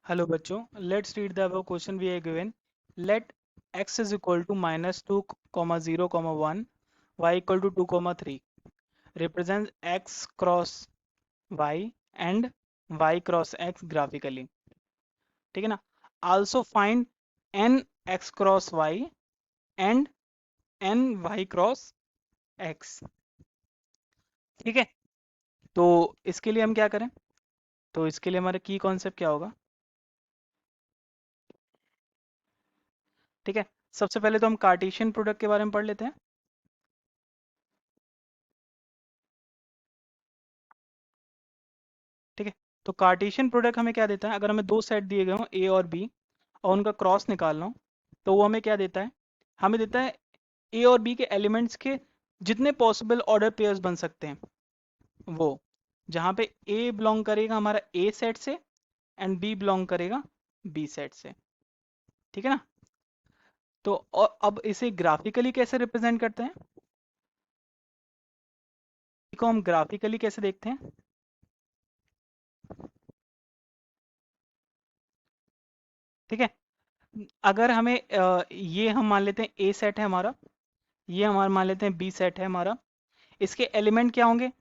Hello बच्चों, let's read the above question we are given. Let x is equal to -2, 0, 1, y equal to 2, 3 represents x cross y and y cross x graphically. ठीक है ना. Also find n x cross y and n y cross x. ठीक है. तो इसके लिए हम क्या करें? तो इसके लिए हमारा की कॉन्सेप्ट क्या होगा? ठीक है. सबसे पहले तो हम कार्टेशियन प्रोडक्ट के बारे में पढ़ लेते हैं. ठीक है. तो कार्टेशियन प्रोडक्ट हमें क्या देता है? अगर हमें दो सेट दिए गए हों ए और बी और उनका क्रॉस निकालना हो, तो वो हमें क्या देता है? हमें देता है ए और बी के एलिमेंट्स के जितने पॉसिबल ऑर्डर पेयर्स बन सकते हैं वो, जहाँ पे ए बिलोंग करेगा हमारा ए सेट से एंड बी बिलोंग करेगा बी सेट से. ठीक है ना. तो और अब इसे ग्राफिकली कैसे रिप्रेजेंट करते हैं? को हम ग्राफिकली कैसे देखते हैं? ठीक है. अगर हमें ये हम मान लेते हैं ए सेट है हमारा, ये हमारा मान लेते हैं बी सेट है हमारा. इसके एलिमेंट क्या होंगे?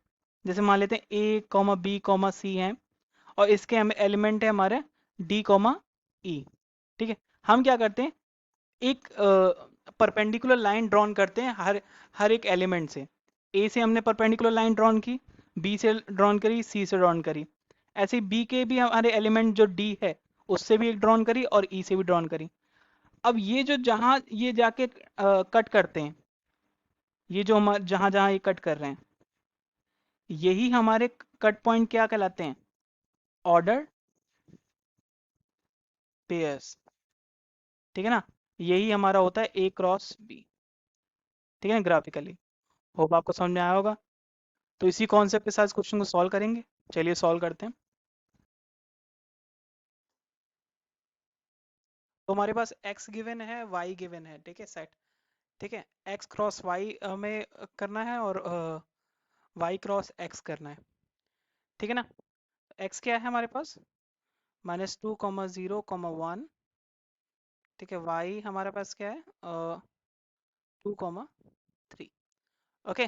जैसे मान लेते हैं ए कॉमा बी कॉमा सी हैं, और इसके हमें एलिमेंट है हमारे डी कॉमा ई. ठीक है. हम क्या करते हैं? एक परपेंडिकुलर लाइन ड्रॉन करते हैं हर हर एक एलिमेंट से. ए से हमने परपेंडिकुलर लाइन ड्रॉन की, बी से ड्रॉन करी, सी से ड्रॉन करी. ऐसे ही बी के भी हमारे एलिमेंट जो डी है उससे भी एक ड्रॉन करी और ई से भी ड्रॉन करी. अब ये जो जहाँ ये जाके कट करते हैं, ये जो हम जहाँ जहाँ ये कट कर रहे हैं, यही हमारे कट पॉइंट क्या कहलाते हैं? Order pairs. ठीक है ना. यही हमारा होता है ए क्रॉस बी. ठीक है ना, ग्राफिकली. होप आपको समझ में आया होगा. तो इसी कॉन्सेप्ट के साथ क्वेश्चन को सॉल्व करेंगे. चलिए सॉल्व करते हैं. तो हमारे पास x गिवन है, y गिवन है. ठीक है, सेट. ठीक है. x क्रॉस y हमें करना है और y क्रॉस x करना है. ठीक है ना. x क्या है हमारे पास? -2, 0, 1. ठीक है. y हमारे पास क्या है? 2, 3. ओके.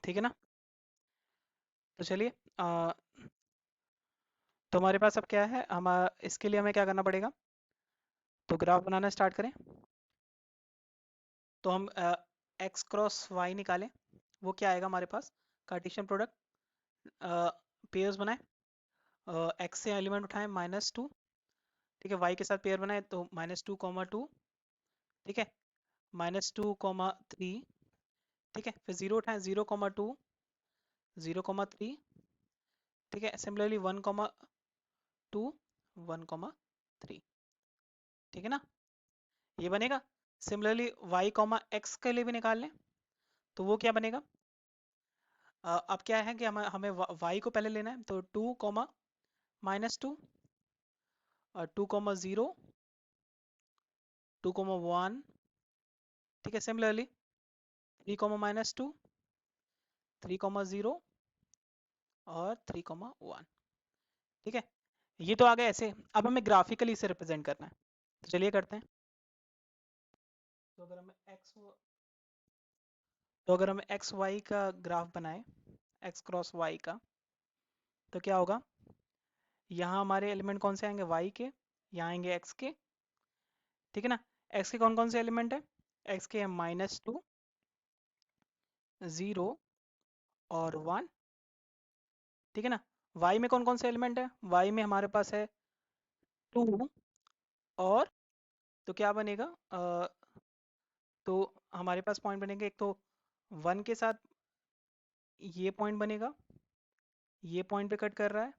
ठीक है ना. तो चलिए, तो हमारे पास अब क्या है? हम इसके लिए हमें क्या करना पड़ेगा? तो ग्राफ बनाना स्टार्ट करें. तो हम एक्स क्रॉस वाई निकालें. वो क्या आएगा हमारे पास? Cartesian product. पेयर्स बनाए, एक्स से एलिमेंट उठाएं -2. ठीक है. वाई के साथ पेयर बनाए तो -2, 2. ठीक है. -2, 3. ठीक है. फिर जीरो उठाएं, 0, 2, 0, 3. ठीक है. सिमिलरली 1, 2, 1, 3. ठीक है ना. ये बनेगा. सिमिलरली y, x के लिए भी निकाल लें. तो वो क्या बनेगा? अब क्या है कि हमें y को पहले लेना है. तो 2, -2, और 2, 0, 2, 1. ठीक है. सिमिलरली 3, -2, 3, 0 और 3, 1. ठीक है. ये तो आ गया ऐसे. अब हमें ग्राफिकली इसे रिप्रेजेंट करना है. तो चलिए करते हैं. तो अगर हमें एक्स वाई का ग्राफ बनाए, एक्स क्रॉस वाई का, तो क्या होगा? यहाँ हमारे एलिमेंट कौन से आएंगे? वाई के. यहाँ आएंगे एक्स के. ठीक है ना. एक्स के कौन कौन से एलिमेंट है? एक्स के है -2, 0 और 1. ठीक है ना. वाई में कौन कौन से एलिमेंट है? वाई में हमारे पास है 2 और, तो क्या बनेगा? तो हमारे पास पॉइंट बनेंगे. एक तो 1 के साथ ये पॉइंट बनेगा, ये पॉइंट पे कट कर रहा है,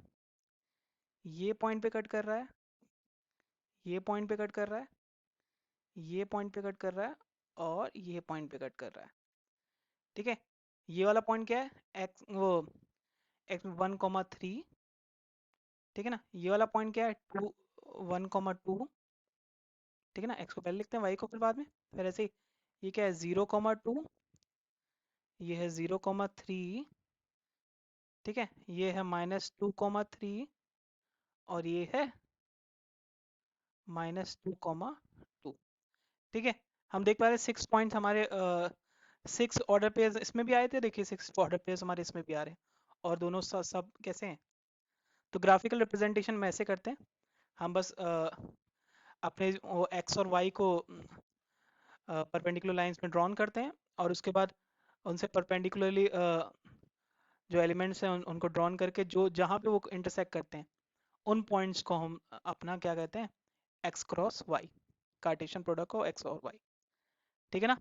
ये पॉइंट पे कट कर रहा है, ये पॉइंट पे कट कर रहा है, ये पॉइंट पे कट कर रहा है, और ये पॉइंट पे कट कर रहा है. ठीक है. ये वाला पॉइंट क्या है? एक्स वो एक्स 1, 3. ठीक है ना. ये वाला पॉइंट क्या है? 2, 1, 2. ठीक है ना. एक्स को पहले लिखते हैं, वाई को फिर बाद में. फिर ऐसे ही ये क्या है? 0, 2. ये है 0, 3. ठीक है. ये है -2, 3. और ये है -2, ठीक है। हम देख पा रहे हैं 6 पॉइंट हमारे 6 ऑर्डर पेयर्स इसमें भी आए थे, देखिए 6 ऑर्डर पेयर्स हमारे इसमें भी आ रहे हैं और दोनों सब कैसे हैं। तो ग्राफिकल रिप्रेजेंटेशन में ऐसे करते हैं, हम बस अपने एक्स और वाई को परपेंडिकुलर लाइंस में ड्रॉन करते हैं और उसके बाद उनसे परपेंडिकुलरली जो एलिमेंट्स हैं उनको ड्रॉन करके जो जहाँ पे वो इंटरसेक्ट करते हैं उन पॉइंट्स को हम अपना क्या कहते हैं, x cross y, Cartesian product को एक्स और वाई, ठीक है ना।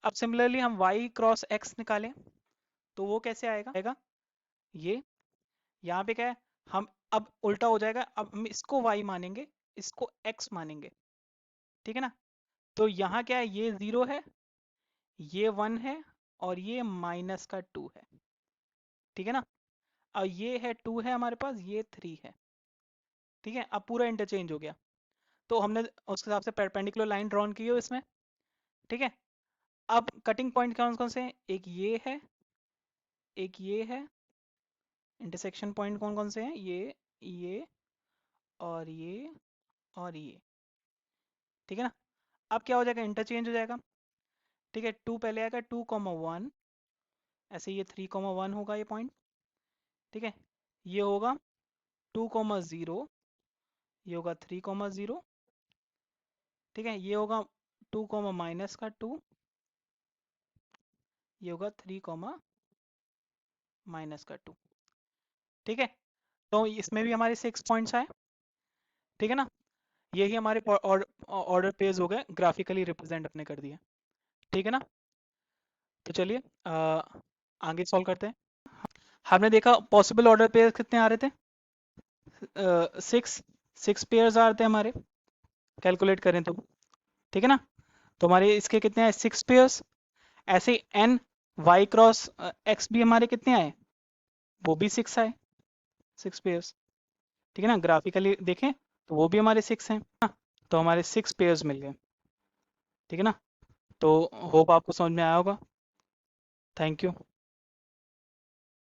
अब सिमिलरली हम y क्रॉस x निकालें तो वो कैसे आएगा आएगा ये यहाँ पे क्या है, हम अब उल्टा हो जाएगा, अब हम इसको y मानेंगे, इसको x मानेंगे, ठीक है ना। तो यहाँ क्या है, ये 0 है, ये 1 है और ये -2 है, ठीक है ना। अब ये है 2 है हमारे पास, ये 3 है, ठीक है। अब पूरा इंटरचेंज हो गया, तो हमने उसके हिसाब से परपेंडिकुलर लाइन ड्रॉन की हो इसमें, ठीक है। अब कटिंग पॉइंट कौन कौन से हैं, एक ये है, एक ये है, इंटरसेक्शन पॉइंट कौन कौन से हैं, ये और ये और ये, ठीक है ना। अब क्या हो जाएगा, इंटरचेंज हो जाएगा, ठीक है। 2 पहले आएगा, 2,1, ऐसे ये 3,1 होगा ये पॉइंट, ठीक है। ये होगा 2,0, ये होगा 3,0, ठीक है। ये होगा 2, -2, ये होगा 3, -2, ठीक है। तो इसमें भी हमारे 6 पॉइंट्स आए, ठीक है ना। यही हमारे ऑर्डर पेज हो गए, ग्राफिकली रिप्रेजेंट अपने कर दिए, ठीक है ना। तो चलिए आगे सॉल्व करते हैं। हमने देखा पॉसिबल ऑर्डर पेयर कितने आ रहे थे, 6 पेयर्स आ रहे थे हमारे, कैलकुलेट करें तो, ठीक है ना। तो हमारे इसके कितने आए, 6 पेयर्स। ऐसे एन वाई क्रॉस एक्स भी हमारे कितने आए, वो भी 6 आए, 6 पेयर्स, ठीक है ना। ग्राफिकली देखें तो वो भी हमारे 6 हैं ना, तो हमारे 6 पेयर्स मिल गए, ठीक है ना। तो होप आपको समझ में आया होगा। Thank you.